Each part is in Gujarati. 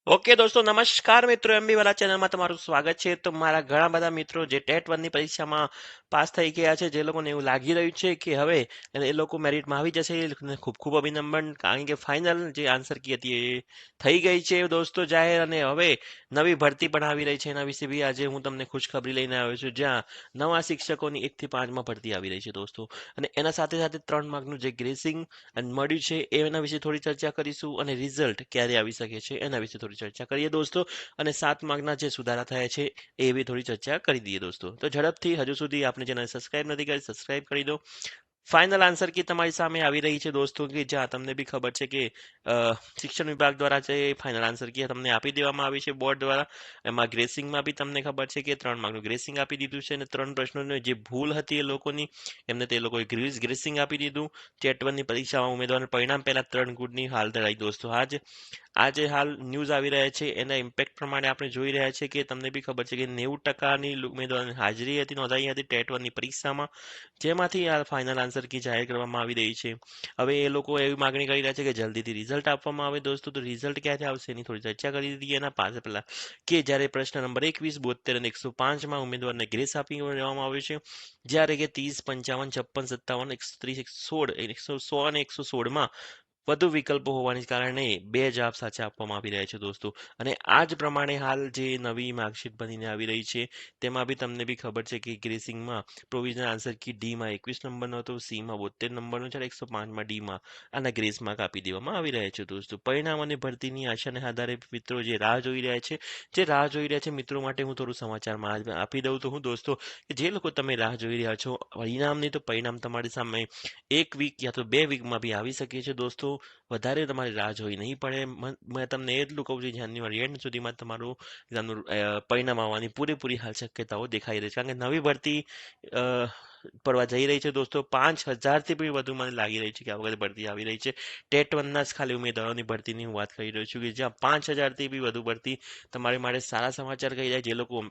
ઓકે દોસ્તો, નમસ્કાર મિત્રો. એમબી વાલા ચેનલમાં તમારું સ્વાગત છે. તો મારા ઘણા બધા મિત્રો જે ટેટ વનની પરીક્ષામાં પાસ થઈ ગયા છે, જે લોકોને એવું લાગી રહ્યું છે કે હવે એ લોકો મેરિટમાં આવી જશે, એ લોકોને ખૂબ ખૂબ અભિનંદન, કારણ કે ફાઇનલ જે આન્સર કી હતી એ થઈ ગઈ છે દોસ્તો જાહેર. અને હવે નવી ભરતી પણ આવી રહી છે. એના વિશે બી આજે હું તમને ખુશખબરી લઈને આવ્યો છું, જ્યાં નવા શિક્ષકોની 1 થી 5 માં ભરતી આવી રહી છે દોસ્તો. અને એના સાથે સાથે 3 માર્કનું જે ગ્રેસિંગ મળ્યું છે એના વિશે થોડી ચર્ચા કરીશું, અને રિઝલ્ટ ક્યારે આવી શકે છે એના વિશે થોડી ચર્ચા કરીએ દોસ્તો. અને 7 માર્કના જે સુધારા થયા છે એ બી થોડી ચર્ચા કરી દઈએ દોસ્તો. તો ઝડપથી, હજુ સુધી આપણે ચેનલ સબસ્ક્રાઇબ નથી કરી, સબસ્ક્રાઇબ કરી દો. ફાઇનલ આન્સર કી તમારી સામે આવી રહી છે દોસ્તો, કે જ્યાં તમને બી ખબર છે કે શિક્ષણ વિભાગ દ્વારા જે ફાઇનલ આન્સર કી તમને આપી દેવામાં આવી છે બોર્ડ દ્વારા. એમાં ગ્રેસિંગમાં બી તમને ખબર છે કે 3 માર્કનું ગ્રેસિંગ આપી દીધું છે, અને 3 પ્રશ્નોની જે ભૂલ હતી એ લોકોની, એમને તે લોકોએ ગ્રેસિંગ આપી દીધું. ટેટ વનની પરીક્ષામાં ઉમેદવારનું પરિણામ પહેલા 3 ગુણની હાલ ધરાઈ દોસ્તો. આજે હાલ ન્યૂઝ આવી રહ્યા છે એના ઇમ્પેક્ટ પ્રમાણે આપણે જોઈ રહ્યા છે કે તમને બી ખબર છે કે 90% ઉમેદવારોની હાજરી હતી, નોંધાઈ હતી ટેટ વનની પરીક્ષામાં, જેમાંથી આ ફાઇનલ આન્સર કી જાહેર કરવામાં આવી રહી છે. હવે એ લોકો એવી માગણી કરી રહ્યા છે કે જલ્દીથી રિઝલ્ટ આપવામાં આવે દોસ્તો. તો રિઝલ્ટ ક્યાંથી આવશે એની થોડી ચર્ચા કરી દીધી એના પાસે પહેલા, કે જ્યારે પ્રશ્ન નંબર 21, 72 અને 105 ઉમેદવારને ગ્રેસ આપી દેવામાં આવ્યો છે, જ્યારે કે 30, 55, 56, 57, 130, 116 અને 116 વધુ વિકલ્પો હોવાને કારણે 2 જવાબ સાચા આપવામાં આવી રહ્યા છે દોસ્તો. અને આ જ પ્રમાણે હાલ જે નવી માર્કશીટ બનીને આવી રહી છે તેમાં બી તમને બી ખબર છે કે ગ્રેસિંગમાં પ્રોવિઝનલ આન્સર કી ડીમાં 21 નંબરનો હતો, સીમાં 72 નંબરનો, જ્યારે 105માં ડીમાં આના ગ્રેસ માર્ક આપી દેવામાં આવી રહ્યા છે દોસ્તો. પરિણામ અને ભરતીની આશાને આધારે મિત્રો જે રાહ જોઈ રહ્યા છે મિત્રો માટે હું થોડું સમાચારમાં આપી દઉં તો હું દોસ્તો, કે જે લોકો તમે રાહ જોઈ રહ્યા છો પરિણામની, તો પરિણામ તમારી સામે 1 વીક યા તો 2 વીકમાં બી આવી શકે છે દોસ્તો. વધારે તમારી રાહ જોવી નહીં પડે. મેં તમને એટલું કહું છું, જાન્યુઆરી એન્ડ સુધીમાં તમારું એક્ઝામનું પરિણામ આવવાની પૂરેપૂરી હાલ શક્યતાઓ દેખાઈ રહી છે, કારણ કે નવી ભરતી અ, પડવા જઈ રહી છે દોસ્તો. 5,000થી બી વધુ મને લાગી રહી છે કે આ વખતે ભરતી આવી રહી છે. ટેટ વનના જ ખાલી ઉમેદવારોની ભરતીની હું વાત કરી રહ્યો છું, કે જ્યાં 5,000થી બી વધુ ભરતી તમારી માટે સારા સમાચાર કહી જાય. જે લોકો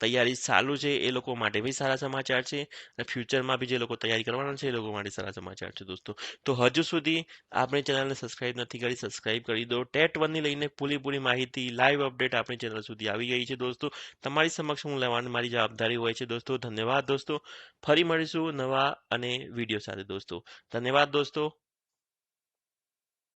તૈયારી ચાલુ છે એ લોકો માટે બી સારા સમાચાર છે, અને ફ્યુચરમાં બી જે લોકો તૈયારી કરવાના છે એ લોકો માટે સારા સમાચાર છે દોસ્તો. તો હજુ સુધી આપણી ચેનલને સબસ્ક્રાઇબ નથી કરી, સબસ્ક્રાઇબ કરી દો. ટેટ વનની લઈને પૂરી માહિતી, લાઈવ અપડેટ આપણી ચેનલ સુધી આવી ગઈ છે દોસ્તો. તમારી સમક્ષ હું લેવાની મારી જવાબદારી હોય છે દોસ્તો. ધન્યવાદ દોસ્તો. ફરી મળીશું નવા અને વિડીયો સાથે દોસ્તો. ધન્યવાદ દોસ્તો.